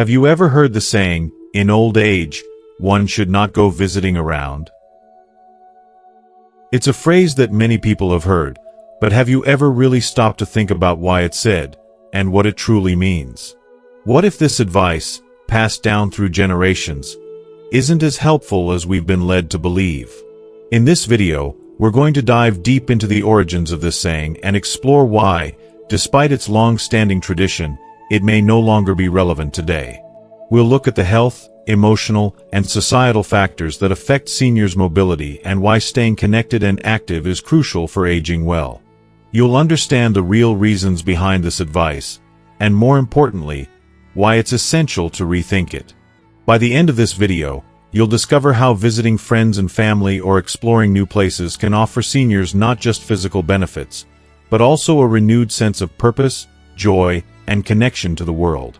Have you ever heard the saying, in old age, one should not go visiting around? It's a phrase that many people have heard, but have you ever really stopped to think about why it's said, and what it truly means? What if this advice, passed down through generations, isn't as helpful as we've been led to believe? In this video, we're going to dive deep into the origins of this saying and explore why, despite its long-standing tradition, it may no longer be relevant today. We'll look at the health, emotional, and societal factors that affect seniors' mobility and why staying connected and active is crucial for aging well. You'll understand the real reasons behind this advice, and more importantly, why it's essential to rethink it. By the end of this video, you'll discover how visiting friends and family or exploring new places can offer seniors not just physical benefits, but also a renewed sense of purpose, joy, and connection to the world.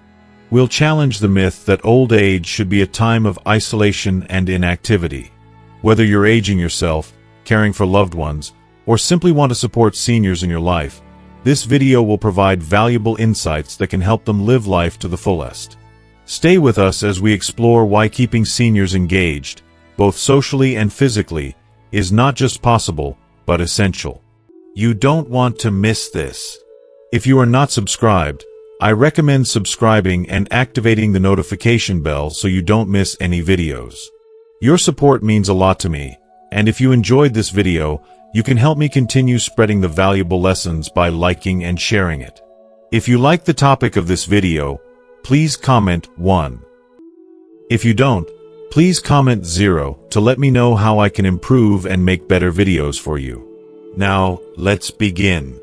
We'll challenge the myth that old age should be a time of isolation and inactivity. Whether you're aging yourself, caring for loved ones, or simply want to support seniors in your life, this video will provide valuable insights that can help them live life to the fullest. Stay with us as we explore why keeping seniors engaged, both socially and physically, is not just possible, but essential. You don't want to miss this. If you are not subscribed, I recommend subscribing and activating the notification bell so you don't miss any videos. Your support means a lot to me, and if you enjoyed this video, you can help me continue spreading the valuable lessons by liking and sharing it. If you like the topic of this video, please comment 1. If you don't, please comment 0 to let me know how I can improve and make better videos for you. Now, let's begin.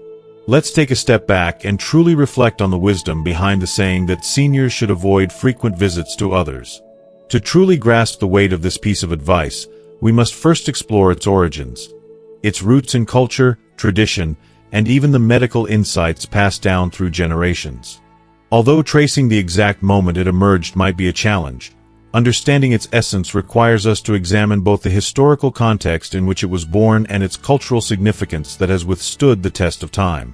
Let's take a step back and truly reflect on the wisdom behind the saying that seniors should avoid frequent visits to others. To truly grasp the weight of this piece of advice, we must first explore its origins, its roots in culture, tradition, and even the medical insights passed down through generations. Although tracing the exact moment it emerged might be a challenge, understanding its essence requires us to examine both the historical context in which it was born and its cultural significance that has withstood the test of time.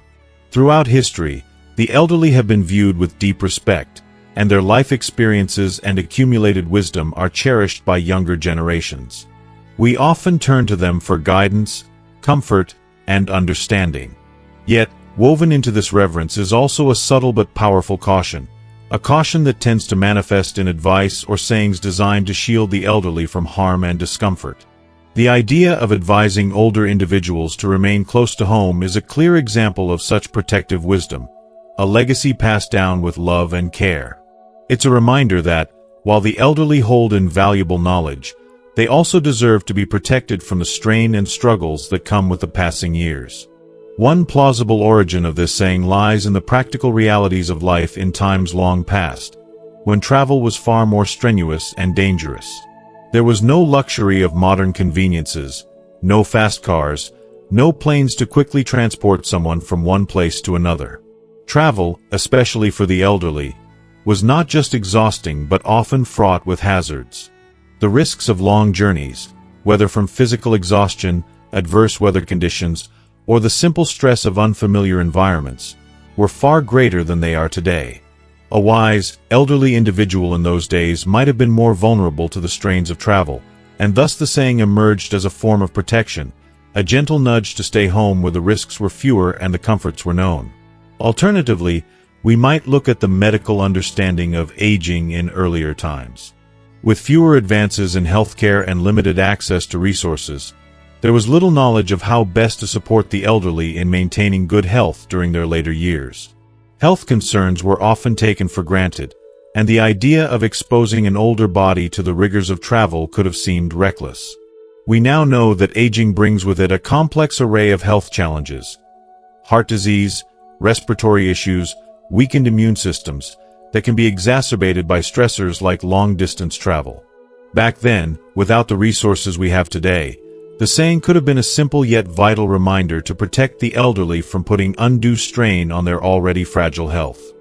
Throughout history, the elderly have been viewed with deep respect, and their life experiences and accumulated wisdom are cherished by younger generations. We often turn to them for guidance, comfort, and understanding. Yet, woven into this reverence is also a subtle but powerful caution, a caution that tends to manifest in advice or sayings designed to shield the elderly from harm and discomfort. The idea of advising older individuals to remain close to home is a clear example of such protective wisdom, a legacy passed down with love and care. It's a reminder that, while the elderly hold invaluable knowledge, they also deserve to be protected from the strain and struggles that come with the passing years. One plausible origin of this saying lies in the practical realities of life in times long past, when travel was far more strenuous and dangerous. There was no luxury of modern conveniences, no fast cars, no planes to quickly transport someone from one place to another. Travel, especially for the elderly, was not just exhausting but often fraught with hazards. The risks of long journeys, whether from physical exhaustion, adverse weather conditions, or the simple stress of unfamiliar environments, were far greater than they are today. A wise, elderly individual in those days might have been more vulnerable to the strains of travel, and thus the saying emerged as a form of protection, a gentle nudge to stay home where the risks were fewer and the comforts were known. Alternatively, we might look at the medical understanding of aging in earlier times. With fewer advances in healthcare and limited access to resources, there was little knowledge of how best to support the elderly in maintaining good health during their later years. Health concerns were often taken for granted, and the idea of exposing an older body to the rigors of travel could have seemed reckless. We now know that aging brings with it a complex array of health challenges: heart disease, respiratory issues, weakened immune systems, that can be exacerbated by stressors like long-distance travel. Back then, without the resources we have today, the saying could have been a simple yet vital reminder to protect the elderly from putting undue strain on their already fragile health.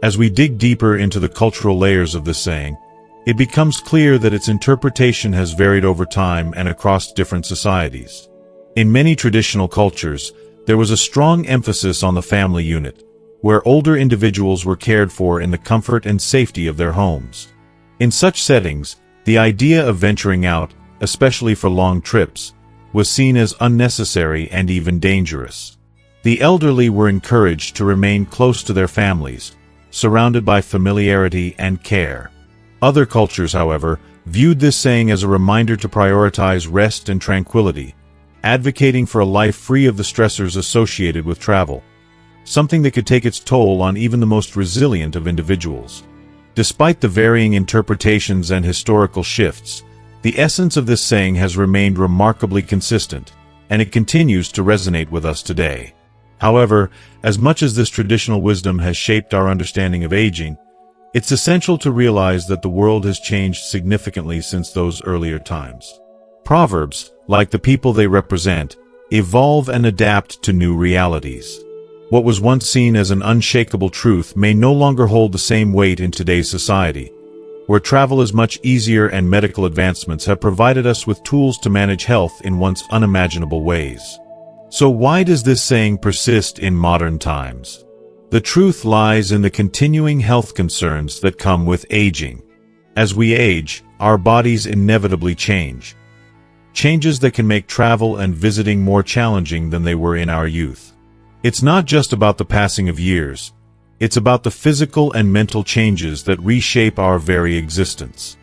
As we dig deeper into the cultural layers of this saying, it becomes clear that its interpretation has varied over time and across different societies. In many traditional cultures, there was a strong emphasis on the family unit, where older individuals were cared for in the comfort and safety of their homes. In such settings, the idea of venturing out, especially for long trips, was seen as unnecessary and even dangerous. The elderly were encouraged to remain close to their families, surrounded by familiarity and care. Other cultures, however, viewed this saying as a reminder to prioritize rest and tranquility, advocating for a life free of the stressors associated with travel, something that could take its toll on even the most resilient of individuals. Despite the varying interpretations and historical shifts, the essence of this saying has remained remarkably consistent, and it continues to resonate with us today. However, as much as this traditional wisdom has shaped our understanding of aging, it's essential to realize that the world has changed significantly since those earlier times. Proverbs, like the people they represent, evolve and adapt to new realities. What was once seen as an unshakable truth may no longer hold the same weight in today's society, where travel is much easier and medical advancements have provided us with tools to manage health in once unimaginable ways. So why does this saying persist in modern times? The truth lies in the continuing health concerns that come with aging. As we age, our bodies inevitably change. Changes that can make travel and visiting more challenging than they were in our youth. It's not just about the passing of years. It's about the physical and mental changes that reshape our very existence.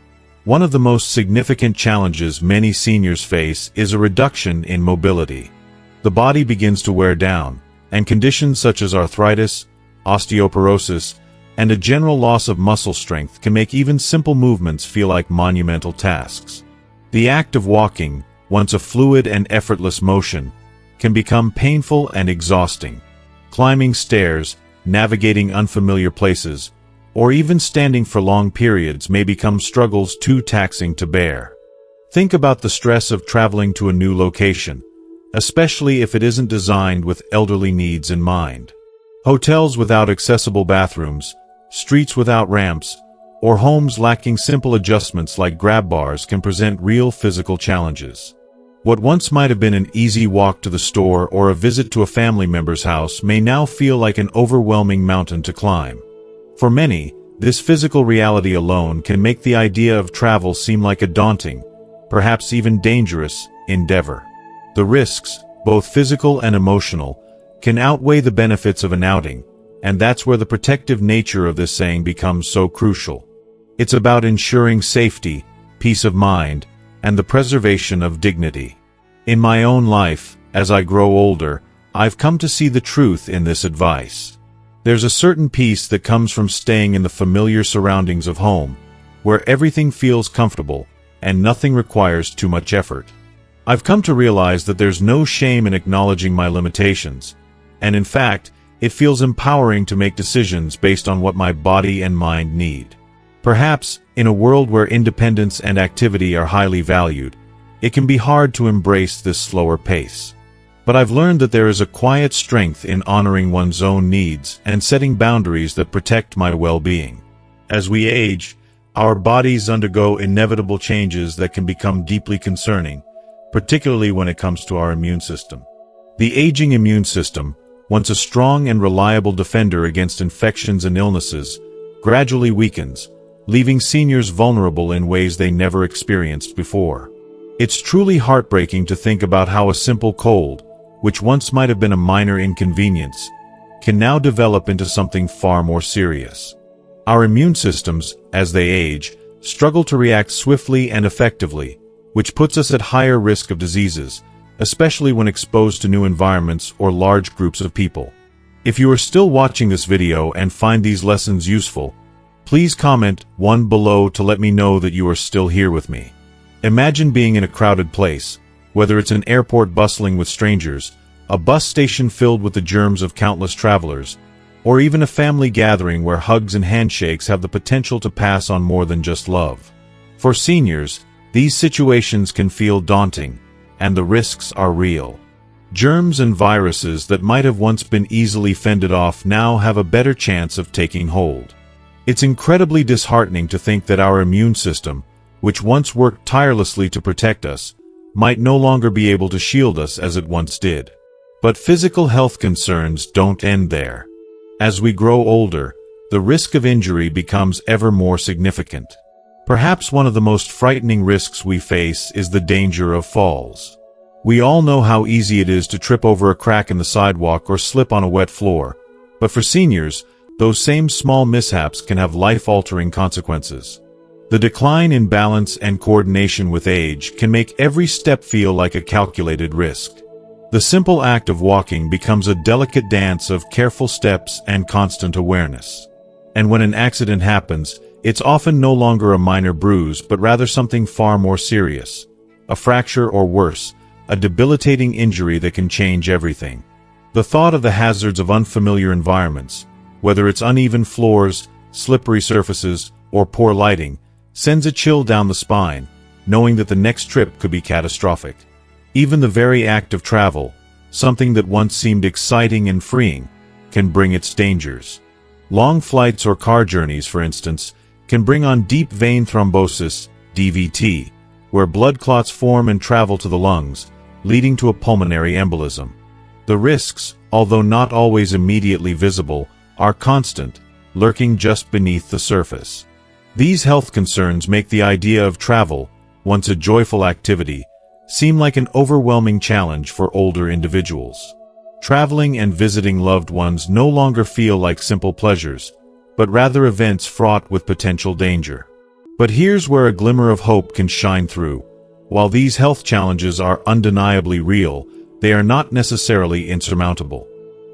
One of the most significant challenges many seniors face is a reduction in mobility. The body begins to wear down, and conditions such as arthritis, osteoporosis, and a general loss of muscle strength can make even simple movements feel like monumental tasks. The act of walking, once a fluid and effortless motion, can become painful and exhausting. Climbing stairs, navigating unfamiliar places, or even standing for long periods may become struggles too taxing to bear. Think about the stress of traveling to a new location, especially if it isn't designed with elderly needs in mind. Hotels without accessible bathrooms, streets without ramps, or homes lacking simple adjustments like grab bars can present real physical challenges. What once might have been an easy walk to the store or a visit to a family member's house may now feel like an overwhelming mountain to climb. For many, this physical reality alone can make the idea of travel seem like a daunting, perhaps even dangerous, endeavor. The risks, both physical and emotional, can outweigh the benefits of an outing, and that's where the protective nature of this saying becomes so crucial. It's about ensuring safety, peace of mind, and the preservation of dignity. In my own life, as I grow older, I've come to see the truth in this advice. There's a certain peace that comes from staying in the familiar surroundings of home, where everything feels comfortable and nothing requires too much effort. I've come to realize that there's no shame in acknowledging my limitations, and in fact, it feels empowering to make decisions based on what my body and mind need. Perhaps, in a world where independence and activity are highly valued, it can be hard to embrace this slower pace. But I've learned that there is a quiet strength in honoring one's own needs and setting boundaries that protect my well-being. As we age, our bodies undergo inevitable changes that can become deeply concerning, particularly when it comes to our immune system. The aging immune system, once a strong and reliable defender against infections and illnesses, gradually weakens, leaving seniors vulnerable in ways they never experienced before. It's truly heartbreaking to think about how a simple cold, which once might have been a minor inconvenience, can now develop into something far more serious. Our immune systems, as they age, struggle to react swiftly and effectively, which puts us at higher risk of diseases, especially when exposed to new environments or large groups of people. If you are still watching this video and find these lessons useful, please comment 1 below to let me know that you are still here with me. Imagine being in a crowded place, whether it's an airport bustling with strangers, a bus station filled with the germs of countless travelers, or even a family gathering where hugs and handshakes have the potential to pass on more than just love. For seniors, these situations can feel daunting, and the risks are real. Germs and viruses that might have once been easily fended off now have a better chance of taking hold. It's incredibly disheartening to think that our immune system, which once worked tirelessly to protect us, might no longer be able to shield us as it once did. But physical health concerns don't end there. As we grow older, the risk of injury becomes ever more significant. Perhaps one of the most frightening risks we face is the danger of falls. We all know how easy it is to trip over a crack in the sidewalk or slip on a wet floor, but for seniors, those same small mishaps can have life-altering consequences. The decline in balance and coordination with age can make every step feel like a calculated risk. The simple act of walking becomes a delicate dance of careful steps and constant awareness. And when an accident happens, it's often no longer a minor bruise but rather something far more serious. A fracture or worse, a debilitating injury that can change everything. The thought of the hazards of unfamiliar environments, whether it's uneven floors, slippery surfaces, or poor lighting, sends a chill down the spine, knowing that the next trip could be catastrophic. Even the very act of travel, something that once seemed exciting and freeing, can bring its dangers. Long flights or car journeys, for instance, can bring on deep vein thrombosis, DVT, where blood clots form and travel to the lungs, leading to a pulmonary embolism. The risks, although not always immediately visible, are constant, lurking just beneath the surface. These health concerns make the idea of travel, once a joyful activity, seem like an overwhelming challenge for older individuals. Traveling and visiting loved ones no longer feel like simple pleasures, but rather events fraught with potential danger. But here's where a glimmer of hope can shine through. While these health challenges are undeniably real, they are not necessarily insurmountable.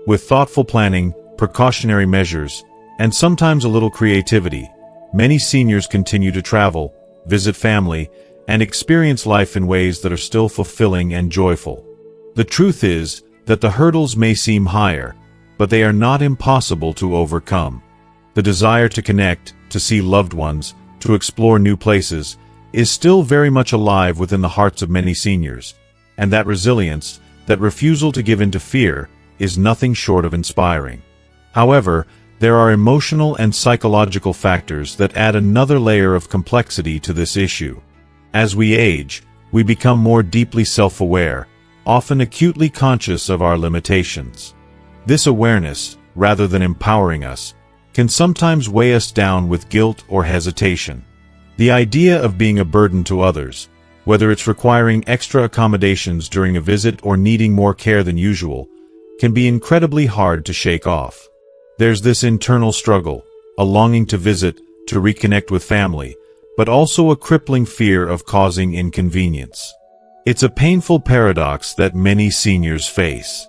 With thoughtful planning, precautionary measures, and sometimes a little creativity, many seniors continue to travel, visit family, and experience life in ways that are still fulfilling and joyful. The truth is that the hurdles may seem higher, but they are not impossible to overcome. The desire to connect, to see loved ones, to explore new places, is still very much alive within the hearts of many seniors, and that resilience, that refusal to give in to fear, is nothing short of inspiring. However, there are emotional and psychological factors that add another layer of complexity to this issue. As we age, we become more deeply self-aware, often acutely conscious of our limitations. This awareness, rather than empowering us, can sometimes weigh us down with guilt or hesitation. The idea of being a burden to others, whether it's requiring extra accommodations during a visit or needing more care than usual, can be incredibly hard to shake off. There's this internal struggle, a longing to visit, to reconnect with family, but also a crippling fear of causing inconvenience. It's a painful paradox that many seniors face.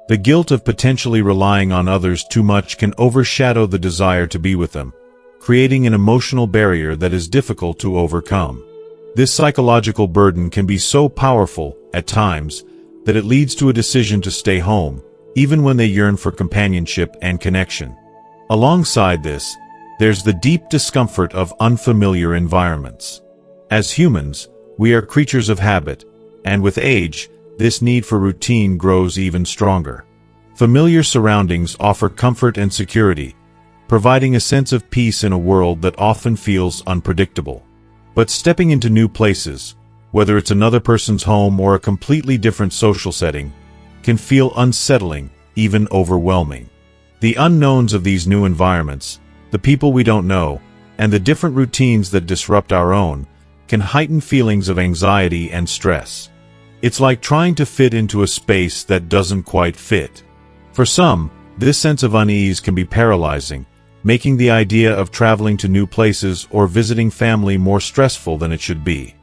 The guilt of potentially relying on others too much can overshadow the desire to be with them, creating an emotional barrier that is difficult to overcome. This psychological burden can be so powerful, at times, that it leads to a decision to stay home, even when they yearn for companionship and connection. Alongside this, there's the deep discomfort of unfamiliar environments. As humans, we are creatures of habit, and with age, this need for routine grows even stronger. Familiar surroundings offer comfort and security, providing a sense of peace in a world that often feels unpredictable. But stepping into new places, whether it's another person's home or a completely different social setting, can feel unsettling, even overwhelming. The unknowns of these new environments, the people we don't know, and the different routines that disrupt our own, can heighten feelings of anxiety and stress. It's like trying to fit into a space that doesn't quite fit. For some, this sense of unease can be paralyzing, making the idea of traveling to new places or visiting family more stressful than it should be.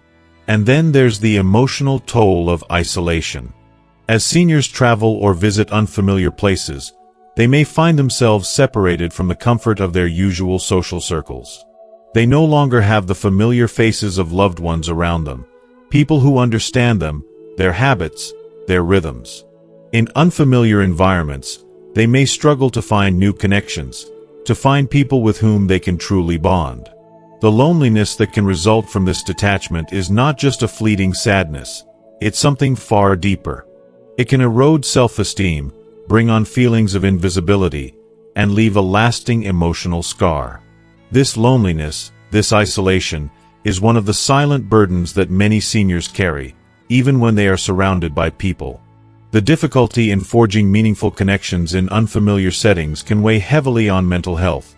And then there's the emotional toll of isolation. As seniors travel or visit unfamiliar places, they may find themselves separated from the comfort of their usual social circles. They no longer have the familiar faces of loved ones around them, people who understand them, their habits, their rhythms. In unfamiliar environments, they may struggle to find new connections, to find people with whom they can truly bond. The loneliness that can result from this detachment is not just a fleeting sadness, it's something far deeper. It can erode self-esteem, bring on feelings of invisibility, and leave a lasting emotional scar. This loneliness, this isolation, is one of the silent burdens that many seniors carry, even when they are surrounded by people. The difficulty in forging meaningful connections in unfamiliar settings can weigh heavily on mental health,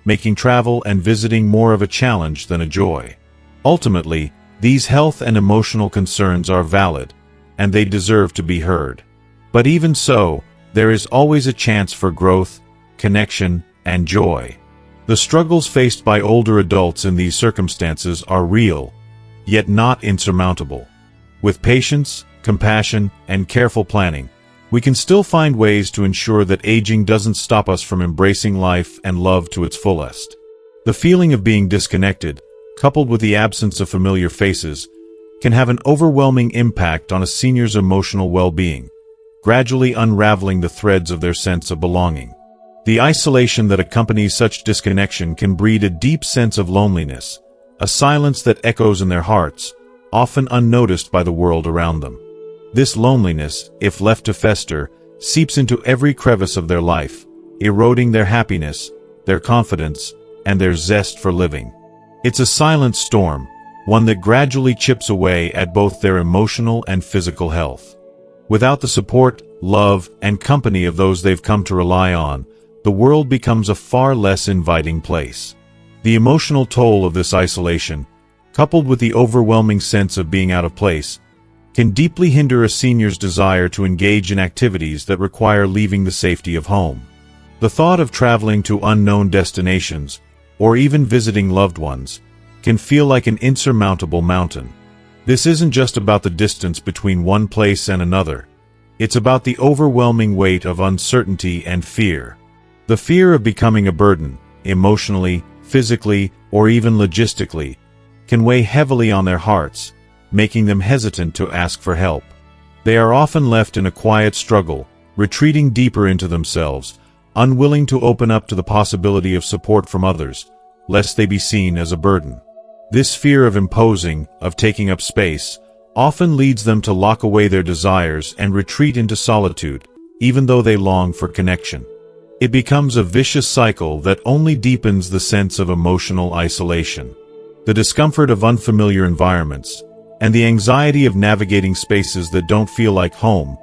making travel and visiting more of a challenge than a joy. Ultimately, these health and emotional concerns are valid, and they deserve to be heard. But even so, there is always a chance for growth, connection, and joy. The struggles faced by older adults in these circumstances are real, yet not insurmountable. With patience, compassion, and careful planning, we can still find ways to ensure that aging doesn't stop us from embracing life and love to its fullest. The feeling of being disconnected, coupled with the absence of familiar faces, can have an overwhelming impact on a senior's emotional well-being, gradually unraveling the threads of their sense of belonging. The isolation that accompanies such disconnection can breed a deep sense of loneliness, a silence that echoes in their hearts, often unnoticed by the world around them. This loneliness, if left to fester, seeps into every crevice of their life, eroding their happiness, their confidence, and their zest for living. It's a silent storm, one that gradually chips away at both their emotional and physical health. Without the support, love, and company of those they've come to rely on, the world becomes a far less inviting place. The emotional toll of this isolation, coupled with the overwhelming sense of being out of place, can deeply hinder a senior's desire to engage in activities that require leaving the safety of home. The thought of traveling to unknown destinations, or even visiting loved ones, can feel like an insurmountable mountain. This isn't just about the distance between one place and another. It's about the overwhelming weight of uncertainty and fear. The fear of becoming a burden, emotionally, physically, or even logistically, can weigh heavily on their hearts, making them hesitant to ask for help. They are often left in a quiet struggle, retreating deeper into themselves, unwilling to open up to the possibility of support from others, lest they be seen as a burden. This fear of imposing, of taking up space, often leads them to lock away their desires and retreat into solitude, even though they long for connection. It becomes a vicious cycle that only deepens the sense of emotional isolation. The discomfort of unfamiliar environments, and the anxiety of navigating spaces that don't feel like home,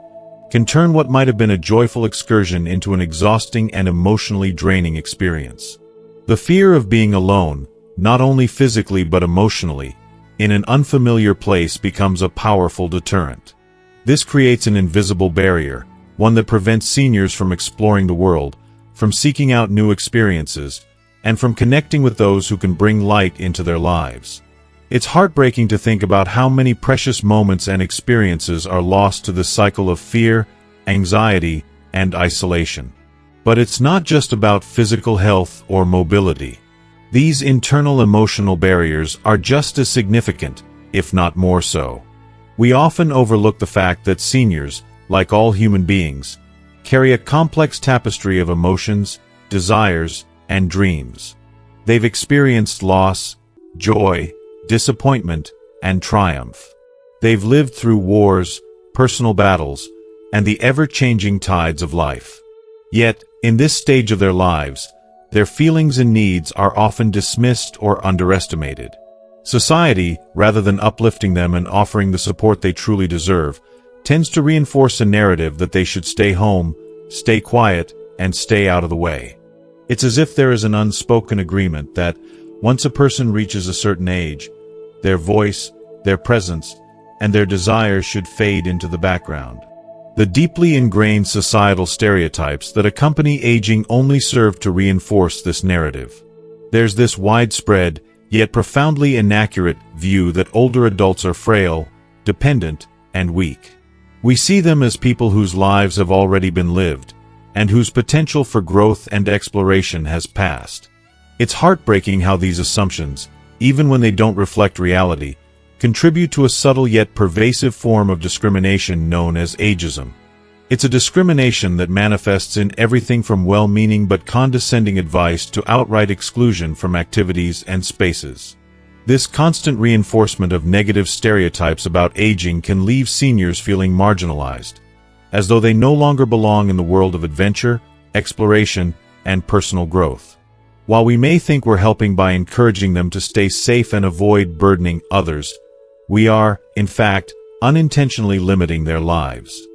can turn what might have been a joyful excursion into an exhausting and emotionally draining experience. The fear of being alone, not only physically but emotionally, in an unfamiliar place becomes a powerful deterrent. This creates an invisible barrier, one that prevents seniors from exploring the world, from seeking out new experiences, and from connecting with those who can bring light into their lives. It's heartbreaking to think about how many precious moments and experiences are lost to this cycle of fear, anxiety, and isolation. But it's not just about physical health or mobility. These internal emotional barriers are just as significant, if not more so. We often overlook the fact that seniors, like all human beings, carry a complex tapestry of emotions, desires, and dreams. They've experienced loss, joy, disappointment, and triumph. They've lived through wars, personal battles, and the ever-changing tides of life. Yet, in this stage of their lives, their feelings and needs are often dismissed or underestimated. Society, rather than uplifting them and offering the support they truly deserve, tends to reinforce a narrative that they should stay home, stay quiet, and stay out of the way. It's as if there is an unspoken agreement that, once a person reaches a certain age, their voice, their presence, and their desires should fade into the background. The deeply ingrained societal stereotypes that accompany aging only serve to reinforce this narrative. There's this widespread, yet profoundly inaccurate, view that older adults are frail, dependent, and weak. We see them as people whose lives have already been lived, and whose potential for growth and exploration has passed. It's heartbreaking how these assumptions, even when they don't reflect reality, contribute to a subtle yet pervasive form of discrimination known as ageism. It's a discrimination that manifests in everything from well-meaning but condescending advice to outright exclusion from activities and spaces. This constant reinforcement of negative stereotypes about aging can leave seniors feeling marginalized, as though they no longer belong in the world of adventure, exploration, and personal growth. While we may think we're helping by encouraging them to stay safe and avoid burdening others, we are, in fact, unintentionally limiting their lives.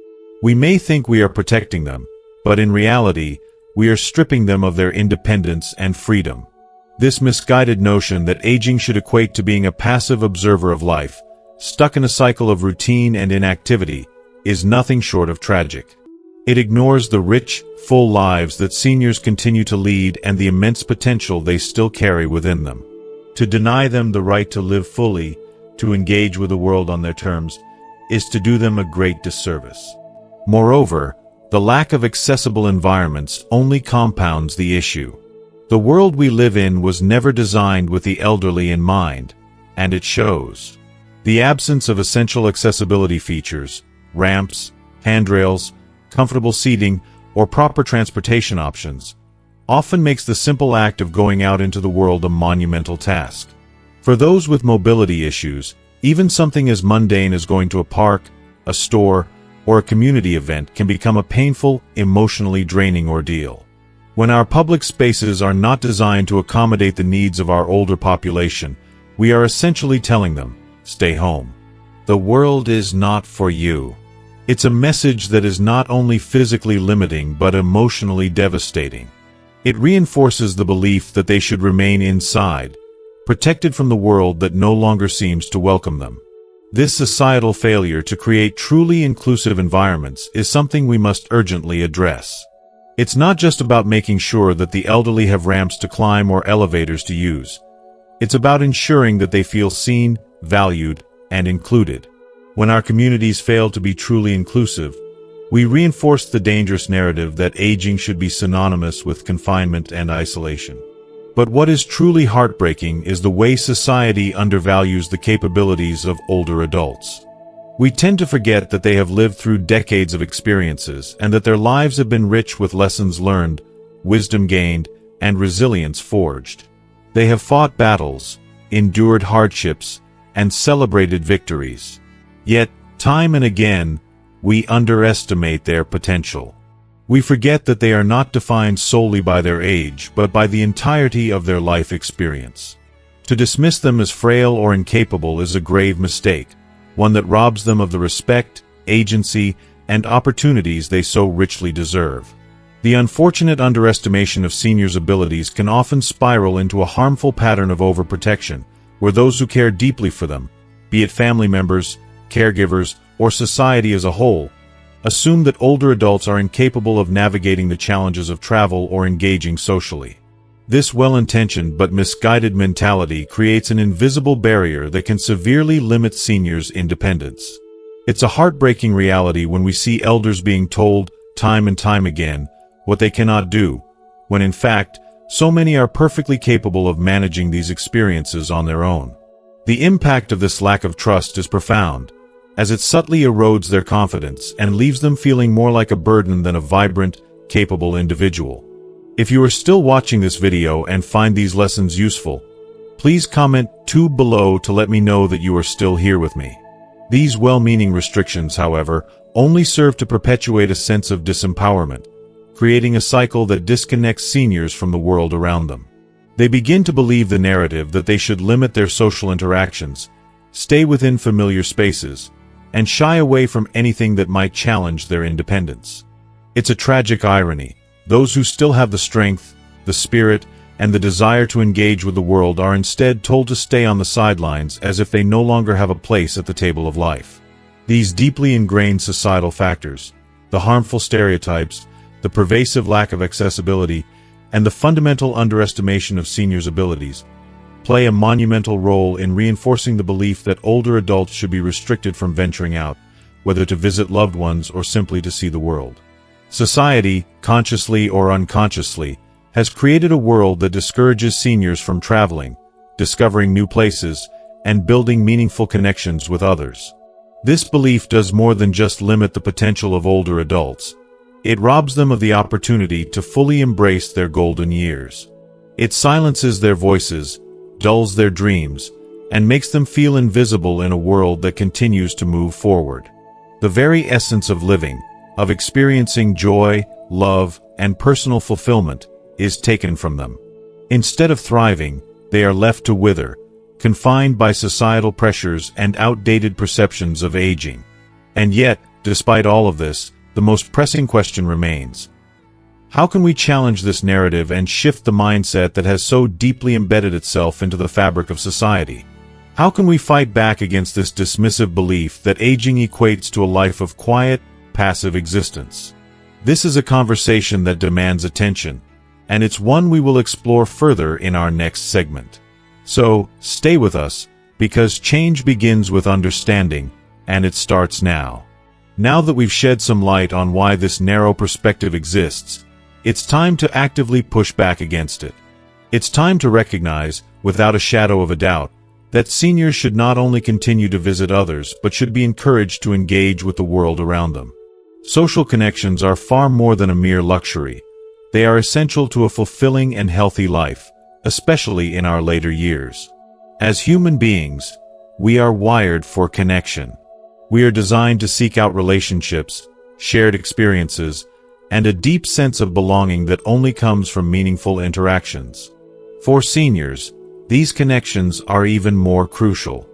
We may think we are protecting them, but in reality, we are stripping them of their independence and freedom. This misguided notion that aging should equate to being a passive observer of life, stuck in a cycle of routine and inactivity, is nothing short of tragic. It ignores the rich, full lives that seniors continue to lead and the immense potential they still carry within them. To deny them the right to live fully, to engage with the world on their terms, is to do them a great disservice. Moreover, the lack of accessible environments only compounds the issue. The world we live in was never designed with the elderly in mind, and it shows. The absence of essential accessibility features, ramps, handrails, comfortable seating, or proper transportation options, often makes the simple act of going out into the world a monumental task. For those with mobility issues, even something as mundane as going to a park, a store, or a community event can become a painful, emotionally draining ordeal. When our public spaces are not designed to accommodate the needs of our older population, we are essentially telling them, stay home. The world is not for you. It's a message that is not only physically limiting but emotionally devastating. It reinforces the belief that they should remain inside, protected from the world that no longer seems to welcome them. This societal failure to create truly inclusive environments is something we must urgently address. It's not just about making sure that the elderly have ramps to climb or elevators to use. It's about ensuring that they feel seen, valued, and included. When our communities fail to be truly inclusive, we reinforce the dangerous narrative that aging should be synonymous with confinement and isolation. But what is truly heartbreaking is the way society undervalues the capabilities of older adults. We tend to forget that they have lived through decades of experiences and that their lives have been rich with lessons learned, wisdom gained, and resilience forged. They have fought battles, endured hardships, and celebrated victories. Yet, time and again, we underestimate their potential. We forget that they are not defined solely by their age, but by the entirety of their life experience. To dismiss them as frail or incapable is a grave mistake, one that robs them of the respect, agency, and opportunities they so richly deserve. The unfortunate underestimation of seniors' abilities can often spiral into a harmful pattern of overprotection, where those who care deeply for them, be it family members, caregivers, or society as a whole, assume that older adults are incapable of navigating the challenges of travel or engaging socially. This well-intentioned but misguided mentality creates an invisible barrier that can severely limit seniors' independence. It's a heartbreaking reality when we see elders being told, time and time again, what they cannot do, when in fact, so many are perfectly capable of managing these experiences on their own. The impact of this lack of trust is profound, as it subtly erodes their confidence and leaves them feeling more like a burden than a vibrant, capable individual. If you are still watching this video and find these lessons useful, please comment below to let me know that you are still here with me. These well-meaning restrictions, however, only serve to perpetuate a sense of disempowerment, creating a cycle that disconnects seniors from the world around them. They begin to believe the narrative that they should limit their social interactions, stay within familiar spaces, and shy away from anything that might challenge their independence. It's a tragic irony. Those who still have the strength, the spirit, and the desire to engage with the world are instead told to stay on the sidelines as if they no longer have a place at the table of life. These deeply ingrained societal factors, the harmful stereotypes, the pervasive lack of accessibility, and the fundamental underestimation of seniors' abilities, play a monumental role in reinforcing the belief that older adults should be restricted from venturing out, whether to visit loved ones or simply to see the world. Society, consciously or unconsciously, has created a world that discourages seniors from traveling, discovering new places, and building meaningful connections with others. This belief does more than just limit the potential of older adults. It robs them of the opportunity to fully embrace their golden years. It silences their voices, dulls their dreams, and makes them feel invisible in a world that continues to move forward. The very essence of living, of experiencing joy, love, and personal fulfillment, is taken from them. Instead of thriving, they are left to wither, confined by societal pressures and outdated perceptions of aging. And yet, despite all of this, the most pressing question remains. How can we challenge this narrative and shift the mindset that has so deeply embedded itself into the fabric of society? How can we fight back against this dismissive belief that aging equates to a life of quiet, passive existence? This is a conversation that demands attention, and it's one we will explore further in our next segment. So, stay with us, because change begins with understanding, and it starts now. Now that we've shed some light on why this narrow perspective exists, it's time to actively push back against it. It's time to recognize, without a shadow of a doubt, that seniors should not only continue to visit others but should be encouraged to engage with the world around them. Social connections are far more than a mere luxury. They are essential to a fulfilling and healthy life, especially in our later years. As human beings, we are wired for connection. We are designed to seek out relationships, shared experiences, and a deep sense of belonging that only comes from meaningful interactions. For seniors, these connections are even more crucial.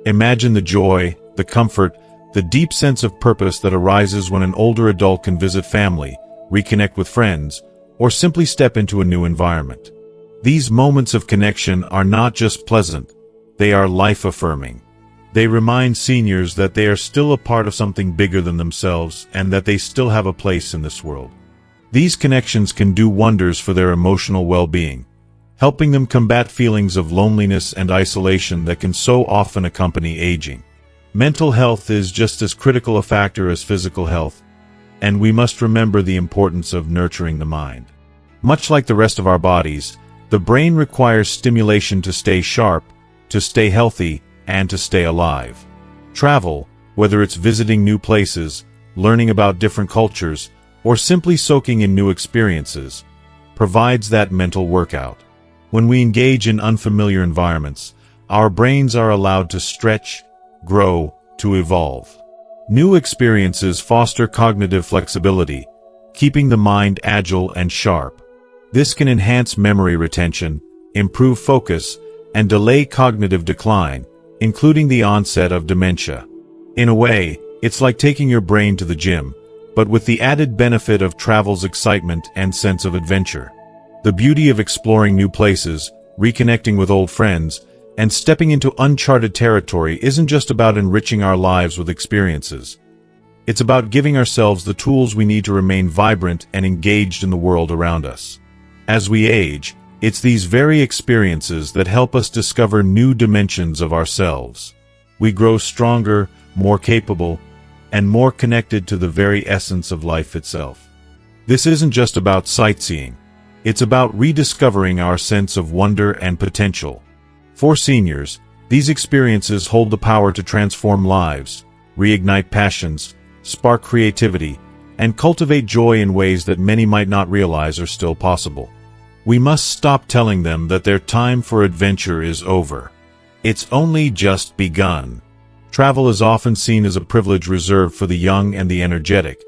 Imagine the joy, the comfort, the deep sense of purpose that arises when an older adult can visit family, reconnect with friends, or simply step into a new environment. These moments of connection are not just pleasant, they are life-affirming. They remind seniors that they are still a part of something bigger than themselves and that they still have a place in this world. These connections can do wonders for their emotional well-being, helping them combat feelings of loneliness and isolation that can so often accompany aging. Mental health is just as critical a factor as physical health, and we must remember the importance of nurturing the mind. Much like the rest of our bodies, the brain requires stimulation to stay sharp, to stay healthy, and to stay alive. Travel, whether it's visiting new places, learning about different cultures, or simply soaking in new experiences, provides that mental workout. When we engage in unfamiliar environments, our brains are allowed to stretch, grow, to evolve. New experiences foster cognitive flexibility, keeping the mind agile and sharp. This can enhance memory retention, improve focus, and delay cognitive decline, including the onset of dementia. In a way, it's like taking your brain to the gym, but with the added benefit of travel's excitement and sense of adventure. The beauty of exploring new places, reconnecting with old friends, and stepping into uncharted territory isn't just about enriching our lives with experiences. It's about giving ourselves the tools we need to remain vibrant and engaged in the world around us. As we age, it's these very experiences that help us discover new dimensions of ourselves. We grow stronger, more capable, and more connected to the very essence of life itself. This isn't just about sightseeing. It's about rediscovering our sense of wonder and potential. For seniors, these experiences hold the power to transform lives, reignite passions, spark creativity, and cultivate joy in ways that many might not realize are still possible. We must stop telling them that their time for adventure is over. It's only just begun. Travel is often seen as a privilege reserved for the young and the energetic,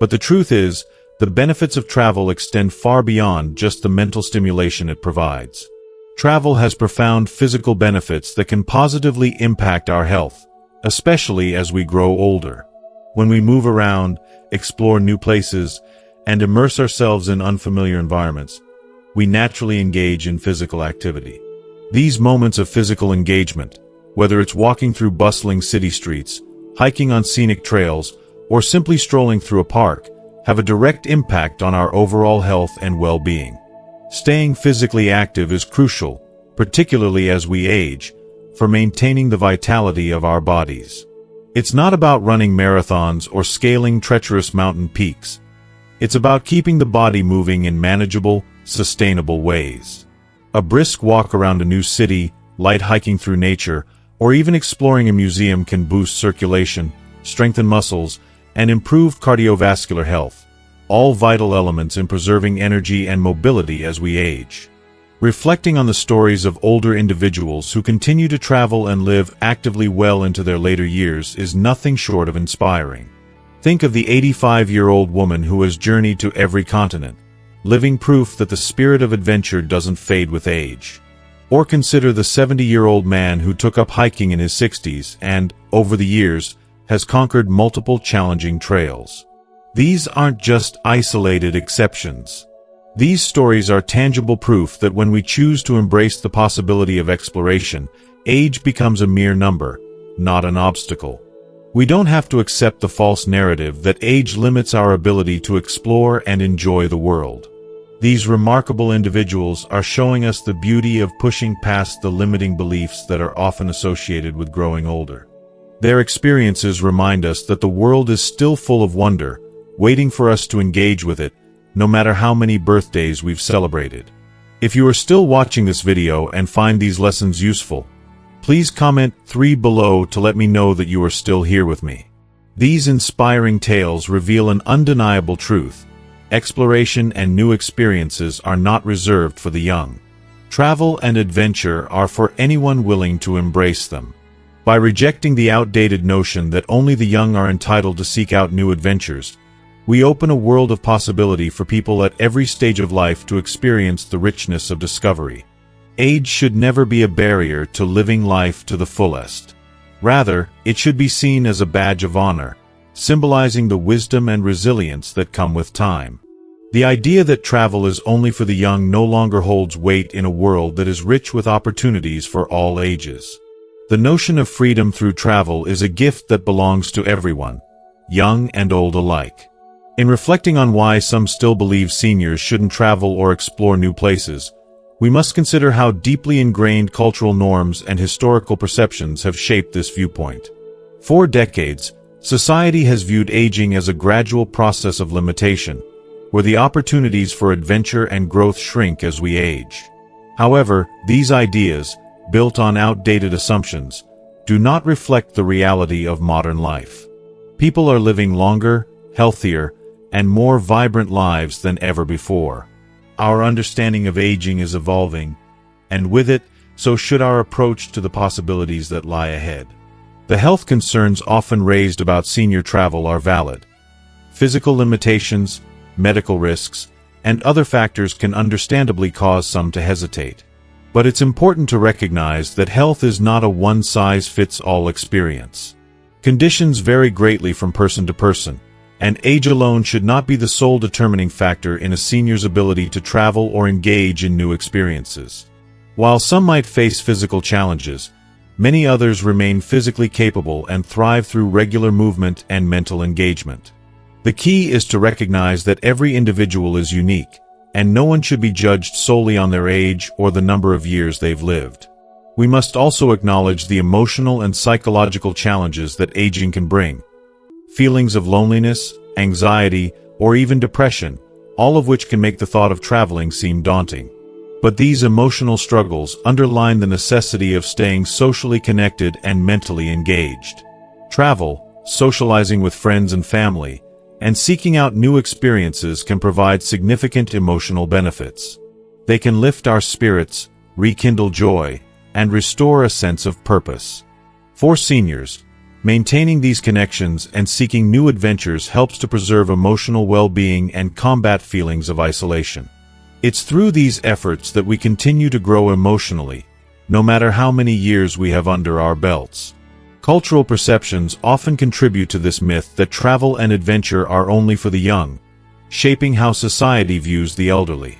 but the truth is, the benefits of travel extend far beyond just the mental stimulation it provides. Travel has profound physical benefits that can positively impact our health, especially as we grow older. When we move around, explore new places, and immerse ourselves in unfamiliar environments, we naturally engage in physical activity. These moments of physical engagement, whether it's walking through bustling city streets, hiking on scenic trails, or simply strolling through a park, have a direct impact on our overall health and well-being. Staying physically active is crucial, particularly as we age, for maintaining the vitality of our bodies. It's not about running marathons or scaling treacherous mountain peaks. It's about keeping the body moving in manageable, sustainable ways. A brisk walk around a new city, light hiking through nature, or even exploring a museum can boost circulation, strengthen muscles, and improve cardiovascular health, all vital elements in preserving energy and mobility as we age. Reflecting on the stories of older individuals who continue to travel and live actively well into their later years is nothing short of inspiring. Think of the 85-year-old woman who has journeyed to every continent, living proof that the spirit of adventure doesn't fade with age. Or consider the 70-year-old man who took up hiking in his 60s and, over the years, has conquered multiple challenging trails. These aren't just isolated exceptions. These stories are tangible proof that when we choose to embrace the possibility of exploration, age becomes a mere number, not an obstacle. We don't have to accept the false narrative that age limits our ability to explore and enjoy the world. These remarkable individuals are showing us the beauty of pushing past the limiting beliefs that are often associated with growing older. Their experiences remind us that the world is still full of wonder, waiting for us to engage with it, no matter how many birthdays we've celebrated. If you are still watching this video and find these lessons useful, please comment 3 below to let me know that you are still here with me. These inspiring tales reveal an undeniable truth. Exploration and new experiences are not reserved for the young. Travel and adventure are for anyone willing to embrace them. By rejecting the outdated notion that only the young are entitled to seek out new adventures, we open a world of possibility for people at every stage of life to experience the richness of discovery. Age should never be a barrier to living life to the fullest. Rather, it should be seen as a badge of honor, symbolizing the wisdom and resilience that come with time. The idea that travel is only for the young no longer holds weight in a world that is rich with opportunities for all ages. The notion of freedom through travel is a gift that belongs to everyone, young and old alike. In reflecting on why some still believe seniors shouldn't travel or explore new places, we must consider how deeply ingrained cultural norms and historical perceptions have shaped this viewpoint. For decades, society has viewed aging as a gradual process of limitation, where the opportunities for adventure and growth shrink as we age. However, these ideas, built on outdated assumptions, do not reflect the reality of modern life. People are living longer, healthier, and more vibrant lives than ever before. Our understanding of aging is evolving, and with it, so should our approach to the possibilities that lie ahead. The health concerns often raised about senior travel are valid. Physical limitations, medical risks, and other factors can understandably cause some to hesitate. But it's important to recognize that health is not a one-size-fits-all experience. Conditions vary greatly from person to person, and age alone should not be the sole determining factor in a senior's ability to travel or engage in new experiences. While some might face physical challenges, many others remain physically capable and thrive through regular movement and mental engagement. The key is to recognize that every individual is unique, and no one should be judged solely on their age or the number of years they've lived. We must also acknowledge the emotional and psychological challenges that aging can bring. Feelings of loneliness, anxiety, or even depression, all of which can make the thought of traveling seem daunting. But these emotional struggles underline the necessity of staying socially connected and mentally engaged. Travel, socializing with friends and family, and seeking out new experiences can provide significant emotional benefits. They can lift our spirits, rekindle joy, and restore a sense of purpose. For seniors, maintaining these connections and seeking new adventures helps to preserve emotional well-being and combat feelings of isolation. It's through these efforts that we continue to grow emotionally, no matter how many years we have under our belts. Cultural perceptions often contribute to this myth that travel and adventure are only for the young, shaping how society views the elderly.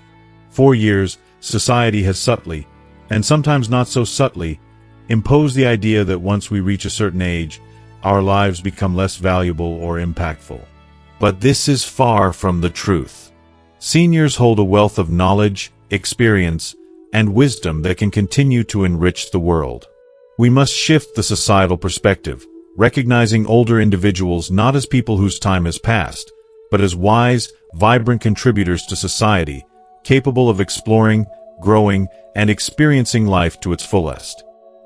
For years, society has subtly, and sometimes not so subtly, imposed the idea that once we reach a certain age, our lives become less valuable or impactful. But this is far from the truth. Seniors hold a wealth of knowledge, experience, and wisdom that can continue to enrich the world. We must shift the societal perspective, recognizing older individuals not as people whose time has passed, but as wise, vibrant contributors to society, capable of exploring, growing, and experiencing life to its fullest.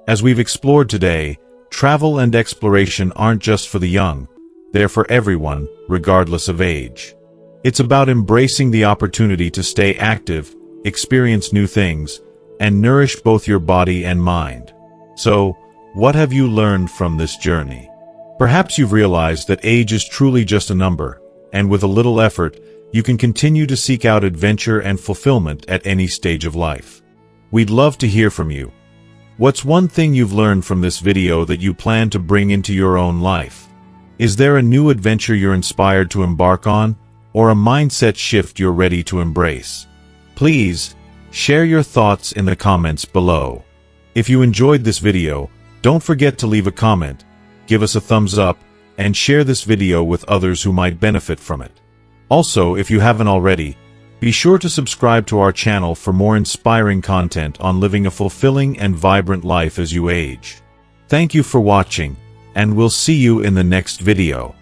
As we've explored today, travel and exploration aren't just for the young, they're for everyone, regardless of age. It's about embracing the opportunity to stay active, experience new things, and nourish both your body and mind. So, what have you learned from this journey? Perhaps you've realized that age is truly just a number, and with a little effort, you can continue to seek out adventure and fulfillment at any stage of life. We'd love to hear from you. What's one thing you've learned from this video that you plan to bring into your own life? Is there a new adventure you're inspired to embark on, or a mindset shift you're ready to embrace? Please, share your thoughts in the comments below. If you enjoyed this video, don't forget to leave a comment, give us a thumbs up, and share this video with others who might benefit from it. Also, if you haven't already, be sure to subscribe to our channel for more inspiring content on living a fulfilling and vibrant life as you age. Thank you for watching, and we'll see you in the next video.